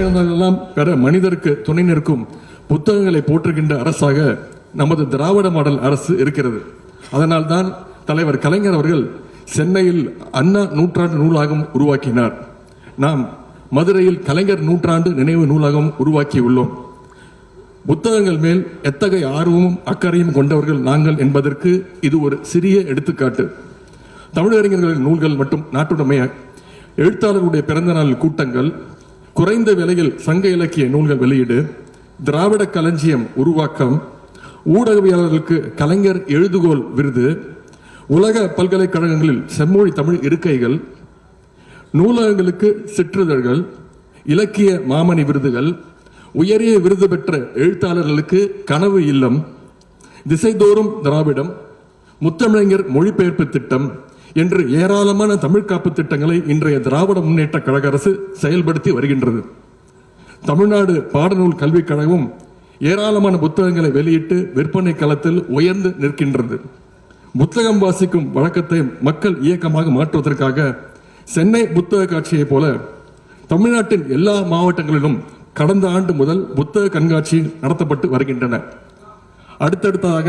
பயனெல்லாம் பெற மனிதருக்கு துணை நிற்கும் புத்தகங்களை போற்றுகின்ற அரசாக நமது திராவிட மாடல் அரசு இருக்கிறது. அதனால்தான் தலைவர் கலைஞர் அவர்கள் சென்னையில் அண்ணா நூற்றாண்டு நூலகம் உருவாக்கினார். நாம் மதுரையில் கலைஞர் நூற்றாண்டு நினைவு நூலகம் உருவாக்கியுள்ளோம். புத்தகங்கள் மேல் எத்தகைய ஆர்வமும் அக்கறையும் கொண்டவர்கள் நாங்கள் என்பதற்கு இது ஒரு சிறிய எடுத்துக்காட்டு. தமிழறிஞர்களின் நூல்கள் மற்றும் நாட்டுடைமை, எழுத்தாளர்களுடைய பிறந்த நாள் கூட்டங்கள், குறைந்த விலையில் சங்க இலக்கிய நூல்கள் வெளியீடு, திராவிட களஞ்சியம் உருவாக்கம், ஊடகவியலாளர்களுக்கு கலைஞர் எழுதுகோள் விருது, உலக பல்கலைக்கழகங்களில் செம்மொழி தமிழ் இருக்கைகள், நூலகங்களுக்கு சிற்றிதழ்கள், இலக்கிய மாமணி விருதுகள், உயரிய விருது பெற்ற எழுத்தாளர்களுக்கு கனவு இல்லம், திசைதோறும் திராவிடம், முத்தமிழர் மொழிபெயர்ப்பு திட்டம் என்று ஏராளமான தமிழ் காப்பு திட்டங்களை இன்றைய திராவிட முன்னேற்ற கழக அரசு செயல்படுத்தி வருகின்றது. தமிழ்நாடு பாடநூல் கல்விக் கழகம் ஏராளமான புத்தகங்களை வெளியிட்டு விற்பனை களத்தில் உயர்ந்து நிற்கின்றது. புத்தகம் வாசிக்கும் வழக்கத்தை மக்கள் இயக்கமாக மாற்றுவதற்காக சென்னை புத்தக காட்சியை போல தமிழ்நாட்டின் எல்லா மாவட்டங்களிலும் கடந்த ஆண்டு முதல் புத்தக கண்காட்சி நடத்தப்பட்டு வருகின்றன. அடுத்தடுத்ததாக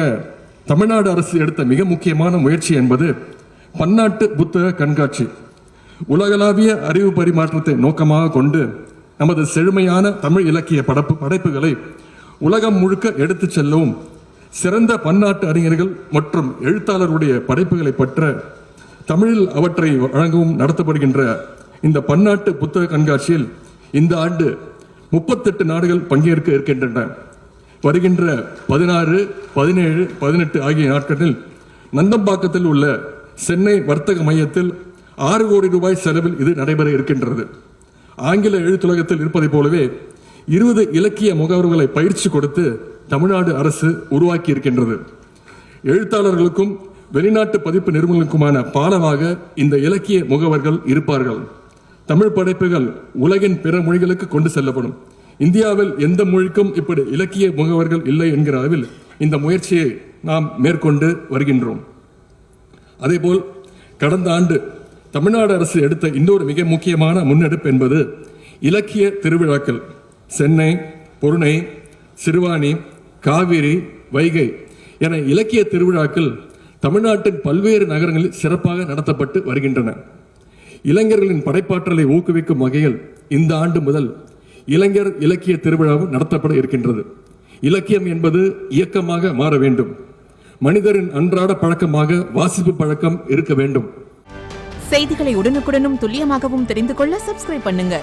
தமிழ்நாடு அரசு எடுத்த மிக முக்கியமான முயற்சி என்பது பன்னாட்டு புத்தக கண்காட்சி. உலகளாவிய அறிவு பரிமாற்றத்தை நோக்கமாக கொண்டு நமது செழுமையான தமிழ் இலக்கிய படைப்புகளை உலகம் முழுக்க எடுத்துச் செல்லவும், சிறந்த பன்னாட்டு அறிஞர்கள் மற்றும் எழுத்தாளருடைய படைப்புகளை பற்ற தமிழில் அவற்றை வழங்கவும் நடத்தப்படுகின்ற இந்த பன்னாட்டு புத்தக கண்காட்சியில் இந்த ஆண்டு 38 நாடுகள் பங்கேற்க இருக்கின்றன. வருகின்ற 16, 17, 18 ஆகிய நாட்களில் நந்தம்பாக்கத்தில் உள்ள சென்னை வர்த்தக மையத்தில் 6 கோடி ரூபாய் செலவில் இது நடைபெற இருக்கின்றது. ஆங்கில எழுத்துலகத்தில் இருப்பதைப் போலவே 20 இலக்கிய முகவர்களை பயிற்சி கொடுத்து தமிழ்நாடு அரசு உருவாக்கி இருக்கின்றது. எழுத்தாளர்களுக்கும் வெளிநாட்டு பதிப்பு நிறுவனங்களுக்குமான பாலமாக இந்த இலக்கிய முகவர்கள் இருப்பார்கள். தமிழ் படைப்புகள் உலகின் பிற மொழிகளுக்கு கொண்டு செல்லப்படும். இந்தியாவில் எந்த மொழிக்கும் இப்படி இலக்கிய முகவர்கள் இல்லை என்கிற அளவில் இந்த முயற்சியை நாம் மேற்கொண்டு வருகின்றோம். அதேபோல் கடந்த ஆண்டு தமிழ்நாடு அரசு எடுத்த இன்னொரு மிக முக்கியமான முன்னெடுப்பு என்பது இலக்கிய திருவிழாக்கள். சென்னை, பொருணை, சிறுவாணி, காவிரி, வைகை என இலக்கிய திருவிழாக்கள் தமிழ்நாட்டின் பல்வேறு நகரங்களில் சிறப்பாக நடத்தப்பட்டு வருகின்றன. இளைஞர்களின் படைப்பாற்றலை ஊக்குவிக்கும் வகையில் இந்த ஆண்டு முதல் இளைஞர் இலக்கிய திருவிழாவும் நடத்தப்பட இருக்கின்றது. இலக்கியம் என்பது இயக்கமாக மாற வேண்டும். மனிதரின் அன்றாட பழக்கமாக வாசிப்பு பழக்கம் இருக்க வேண்டும். செய்திகளை உடனுக்குடனும் துல்லியமாகவும் தெரிந்து கொள்ள சப்ஸ்கிரைப் பண்ணுங்க.